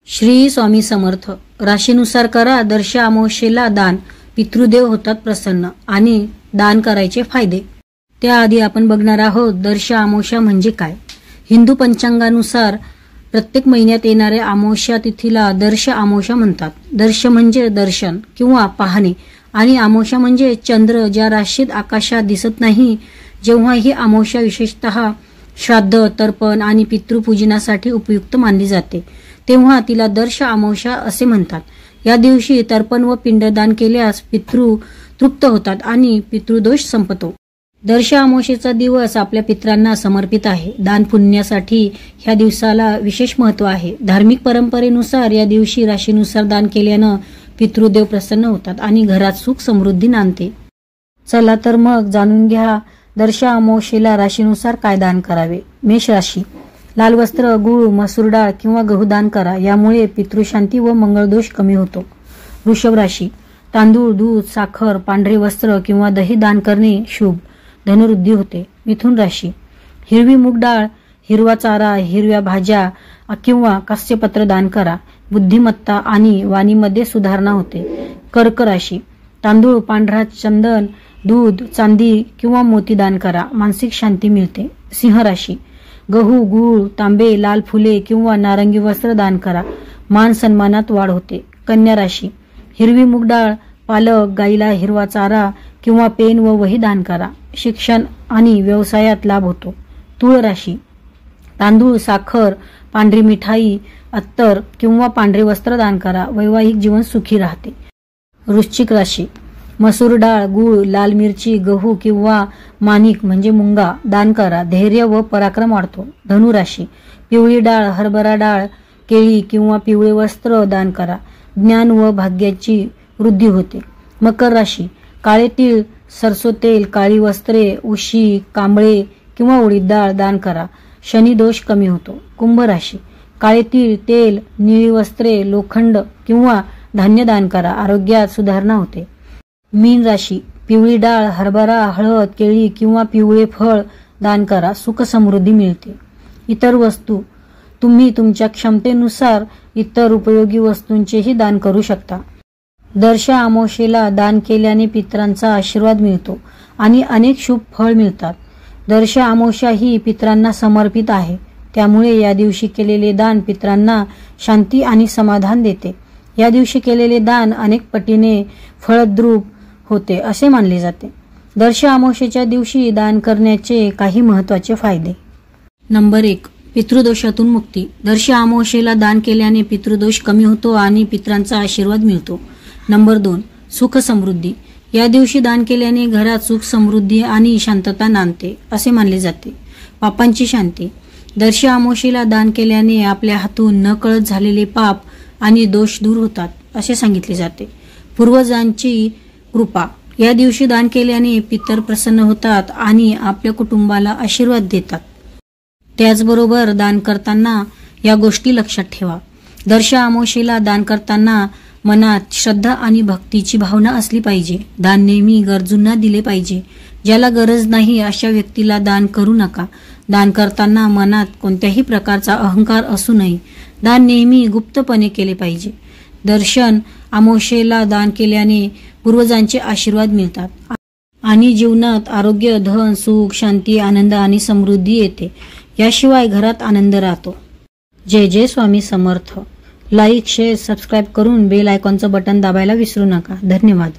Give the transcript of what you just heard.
श्री स्वामी समर्थ. राशीनुसार करा दर्श अमावस्येला दान, पितृदेव होतात प्रसन्न. आणि दान करायचे फायदे. त्याआधी आपण बघणार आहोत दर्श अमावस्या म्हणजे काय. हिंदू पंचांगानुसार प्रत्येक महिन्यात येणाऱ्या अमावस्या तिथीला दर्श अमावस्या म्हणतात. दर्श म्हणजे दर्शन किंवा पाहणे आणि अमावस्या म्हणजे चंद्र ज्या राशीत आकाशात दिसत नाही. जेव्हा ही अमावस्या विशेषतः श्राद्ध, तर्पण आणि पितृपूजनासाठी उपयुक्त मानली जाते तेव्हा तिला दर्श अमावस्या असे म्हणतात. या दिवशी तर्पण व पिंडदान केल्यास पितृ तृप्त होतात आणि पितृदोष संपतो. दर्श अमावस्येचा दिवस आपल्या पितरांना समर्पित आहे. दान पुण्यासाठी ह्या दिवसाला विशेष महत्त्व आहे. धार्मिक परंपरेनुसार या दिवशी राशीनुसार दान केल्यानं पितृदेव प्रसन्न होतात आणि घरात सुख समृद्धी नांदते. चला तर मग जाणून घ्या दर्श अमावस्येला राशीनुसार काय दान करावे. मेष राशी. लाल वस्त्र, गूळ, मसूर डाळ किंवा गहू दान करा. यामुळे पितृशांती व मंगळदोष कमी होतो. वृषभ राशी. तांदूळ, दूध, साखर, पांढरे वस्त्र किंवा दही दान करणे शुभ. धनवृद्धी होते. मिथुन राशी. हिरवी मूग डाळ, हिरवा चारा, हिरव्या भाज्या किंवा कास्यपत्र दान करा. बुद्धिमत्ता आणि वाणीमध्ये सुधारणा होते. कर्क राशी. तांदूळ, पांढरा चंदन, दूध, चांदी किंवा मोती दान करा. मानसिक शांती मिळते. सिंह राशी. गहू, गूळ, तांबे, लाल फुले किंवा नारंगी वस्त्र दान करा. मान सन्मानात वाढ होते. कन्या राशी. हिरवी मूग डाळ, पालक, गाईला हिरवा चारा किंवा पेन व वही दान करा. शिक्षण आणि व्यवसायात लाभ होतो. तुळ राशी. तांदूळ, साखर, पांढरी मिठाई, अत्तर किंवा पांढरे वस्त्र दान करा. वैवाहिक जीवन सुखी राहते. वृश्चिक राशी. मसूर डाळ, गूळ, लाल मिरची, गहू किंवा माणिक म्हणजे मुंगा दान करा. धैर्य व पराक्रम वाढतो. धनु राशी. पिवळी डाळ, हरभरा डाळ, केळी किंवा पिवळे वस्त्र दान करा. ज्ञान व भाग्याची वृद्धी होते. मकर राशी. काळे तीळ, सरसो तेल, काळी वस्त्रे, उशी, कांबळे किंवा उडीद डाळ दान करा. शनी दोष कमी होतो. कुंभ राशी. काळे तीळ, तेल, निळी वस्त्रे, लोखंड किंवा धान्य दान करा. आरोग्यात सुधारणा होते. मीन राशी. पिवळी डाळ, हरभरा, हळद, केळी किंवा पिवळे फळ दान करा. सुख समृद्धी मिळते. इतर वस्तू. तुम्ही तुमच्या क्षमतेनुसार इतर उपयोगी वस्तूंचेही दान करू शकता. दर्श अमावस्येला दान केल्याने पितरांचा आशीर्वाद मिळतो आणि अनेक शुभ फळ मिळतात. दर्श अमावस्या ही पितरांना समर्पित आहे. त्यामुळे या दिवशी केलेले दान पितरांना शांती आणि समाधान देते. या दिवशी केलेले दान अनेक पटीने फळद्रूप होते असे मानले जाते. दर्श अमावस्येच्या दिवशी दान करण्याचे काही महत्त्वाचे फायदे. नंबर 1. पितृदोषातून मुक्ती. दर्श अमावस्येला दान केल्याने पितृदोष कमी होतो आणि पितरांचा आशीर्वाद मिळतो. नंबर 2. सुख समृद्धी. या दिवशी दान केल्याने घरात सुख समृद्धी आणि शांतता नांदते असे मानले जाते. पापांची शांती. दर्श अमावस्येला दान केल्याने आपल्या हातून नकळत झालेले पाप आणि दोष दूर होतात असे सांगितले जाते. पूर्वजांची कृपा. या दिवशी दान केल्याने पितर प्रसन्न होतात आणि आपल्या कुटुंबाला आशीर्वाद देतात. त्याचबरोबर दान करताना या गोष्टी लक्षात ठेवा. दर्श अमावस्येला दान करताना मनात श्रद्धा आणि भक्तीची भावना असली पाहिजे. दान नेहमी गरजूंना दिले पाहिजे. ज्याला गरज नाही अशा व्यक्तीला दान करू नका. दान करताना मनात कोणत्याही प्रकारचा अहंकार असू नये. दान नेहमी गुप्तपणे केले पाहिजे. दर्शन अमावस्येला दान केल्याने पूर्वजांचे आशीर्वाद मिळतात आणि जीवनात आरोग्य, धन, सुख, शांती, आनंद आणि समृद्धी येते. याशिवाय घरात आनंद राहतो. जय जय Swami Samarth. Like, share, subscribe करून बेल आयकॉनचं बटन दाबायला विसरू नका. धन्यवाद.